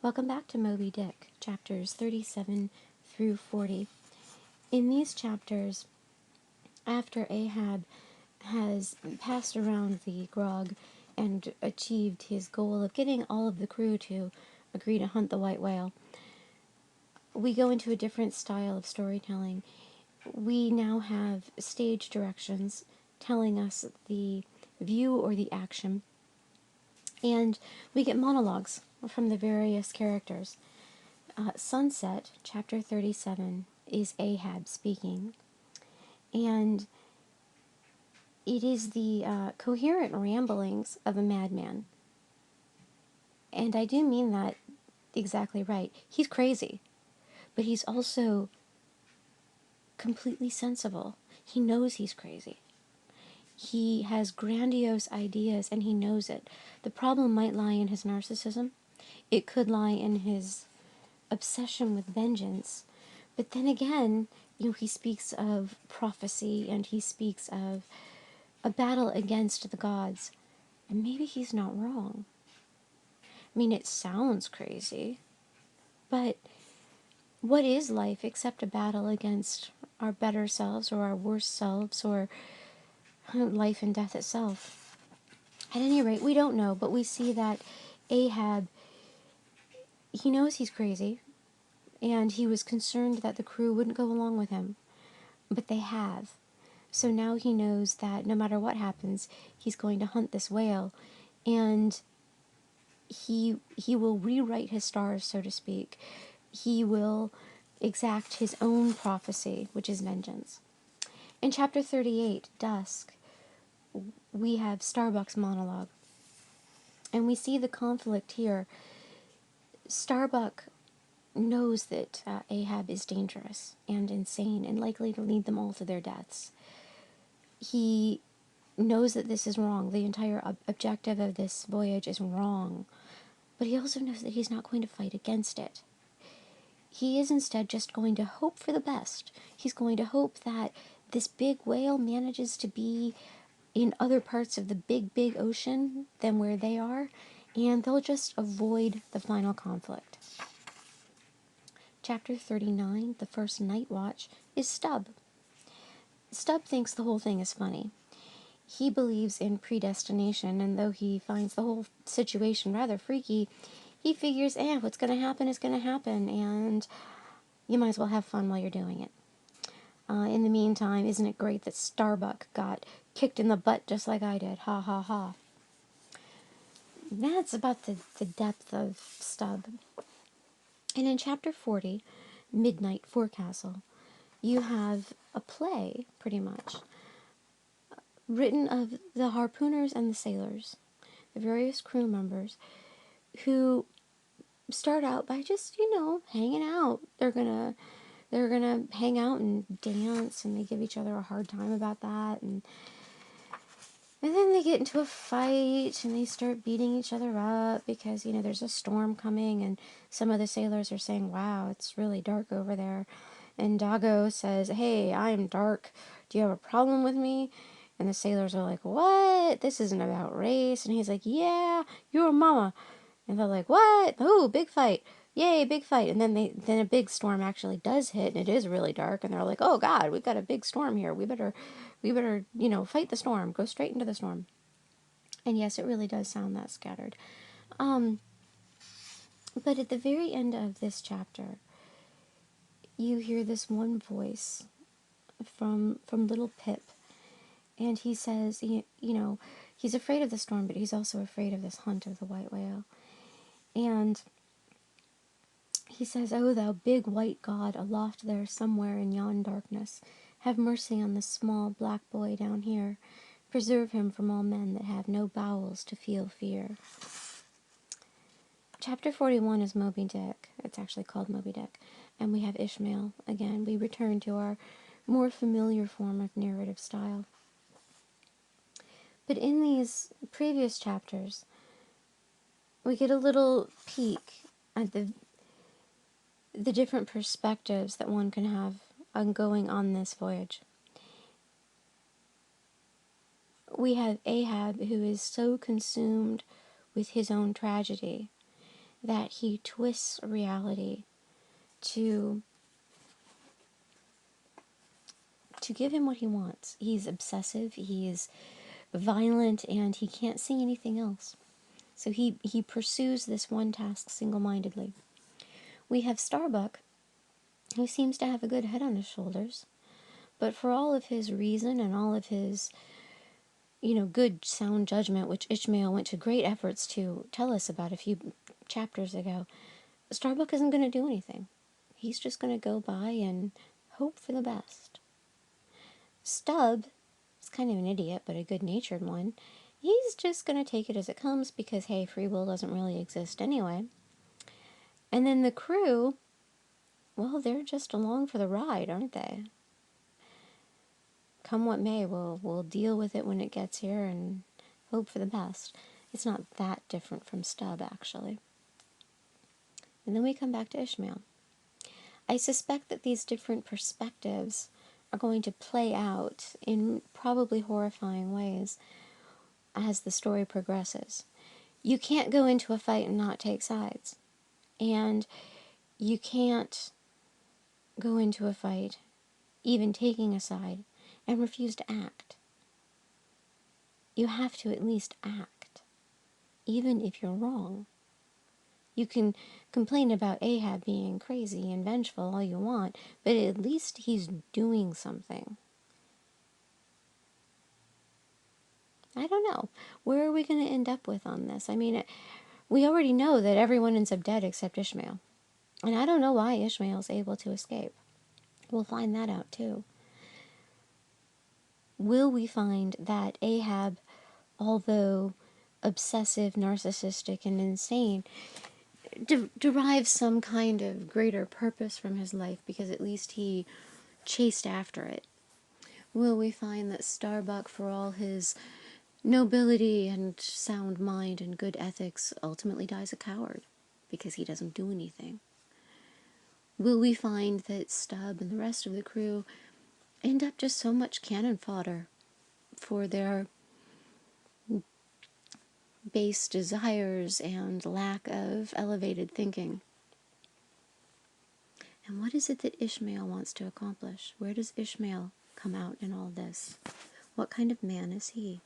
Welcome back to Moby Dick, chapters 37 through 40. In these chapters, after Ahab has passed around the grog and achieved his goal of getting all of the crew to agree to hunt the white whale, we go into a different style of storytelling. We now have stage directions telling us the view or the action, and we get monologues from the various characters. Sunset, chapter 37, is Ahab speaking, and it is the coherent ramblings of a madman. And I do mean that exactly right. He's crazy, but he's also completely sensible. He knows he's crazy. He has grandiose ideas, and he knows it. The problem might lie in his narcissism. It could lie in his obsession with vengeance. But then again, he speaks of prophecy, and he speaks of a battle against the gods. And maybe he's not wrong. I mean, it sounds crazy, but what is life except a battle against our better selves or our worst selves, or life and death itself? At any rate, we don't know, but we see that Ahab, he knows he's crazy, and he was concerned that the crew wouldn't go along with him, but they have. So now he knows that no matter what happens, he's going to hunt this whale, and he will rewrite his stars, so to speak. He will exact his own prophecy, which is vengeance. In chapter 38, Dusk, we have Starbuck's monologue, and we see the conflict here. Starbuck knows that Ahab is dangerous and insane and likely to lead them all to their deaths. He knows that this is wrong. The entire objective of this voyage is wrong. But he also knows that he's not going to fight against it. He is instead just going to hope for the best. He's going to hope that this big whale manages to be in other parts of the big ocean than where they are, and they'll just avoid the final conflict. Chapter 39, the first night watch, is Stubb. Stubb thinks the whole thing is funny. He believes in predestination, and though he finds the whole situation rather freaky, he figures, what's going to happen is going to happen, and you might as well have fun while you're doing it. In the meantime, isn't it great that Starbuck got kicked in the butt just like I did? Ha ha ha. That's about the depth of Stubb. And in chapter 40, Midnight Forecastle, you have a play, pretty much, written of the harpooners and the sailors, the various crew members, who start out by just, hanging out. They're gonna hang out and dance, and they give each other a hard time about that, and then they get into a fight, and they start beating each other up because, there's a storm coming, and some of the sailors are saying, wow, it's really dark over there. And Dago says, hey, I'm dark. Do you have a problem with me? And the sailors are like, what? This isn't about race. And he's like, yeah, you're mama. And they're like, what? Oh, big fight. Yay, big fight. And then a big storm actually does hit, and it is really dark, and they're like, oh God, we've got a big storm here. We better, fight the storm. Go straight into the storm. And yes, it really does sound that scattered. But at the very end of this chapter, you hear this one voice from little Pip, and he says, he's afraid of the storm, but he's also afraid of this hunt of the white whale. And he says, oh, thou big white god aloft there somewhere in yon darkness, have mercy on this small black boy down here. Preserve him from all men that have no bowels to feel fear. Chapter 41 is Moby Dick. It's actually called Moby Dick. And we have Ishmael. Again, we return to our more familiar form of narrative style. But in these previous chapters, we get a little peek at the different perspectives that one can have on going on this voyage. We have Ahab, who is so consumed with his own tragedy that he twists reality to give him what he wants. He's obsessive, he's violent, and he can't see anything else. So he pursues this one task single-mindedly. We have Starbuck, who seems to have a good head on his shoulders, but for all of his reason and all of his, good sound judgment, which Ishmael went to great efforts to tell us about a few chapters ago, Starbuck isn't going to do anything. He's just going to go by and hope for the best. Stub is kind of an idiot, but a good-natured one. He's just going to take it as it comes because, hey, free will doesn't really exist anyway. And then the crew, well, they're just along for the ride, aren't they? Come what may, we'll deal with it when it gets here and hope for the best. It's not that different from Stub, actually. And then we come back to Ishmael. I suspect that these different perspectives are going to play out in probably horrifying ways as the story progresses. You can't go into a fight and not take sides. And you can't go into a fight, even taking a side, and refuse to act. You have to at least act, even if you're wrong. You can complain about Ahab being crazy and vengeful all you want, but at least he's doing something. I don't know. Where are we going to end up with on this? I mean, we already know that everyone ends up dead except Ishmael. And I don't know why Ishmael's able to escape. We'll find that out too. Will we find that Ahab, although obsessive, narcissistic, and insane, derives some kind of greater purpose from his life because at least he chased after it? Will we find that Starbuck, for all his nobility and sound mind and good ethics, ultimately dies a coward because he doesn't do anything? Will we find that Stubb and the rest of the crew end up just so much cannon fodder for their base desires and lack of elevated thinking? And what is it that Ishmael wants to accomplish? Where does Ishmael come out in all this? What kind of man is he?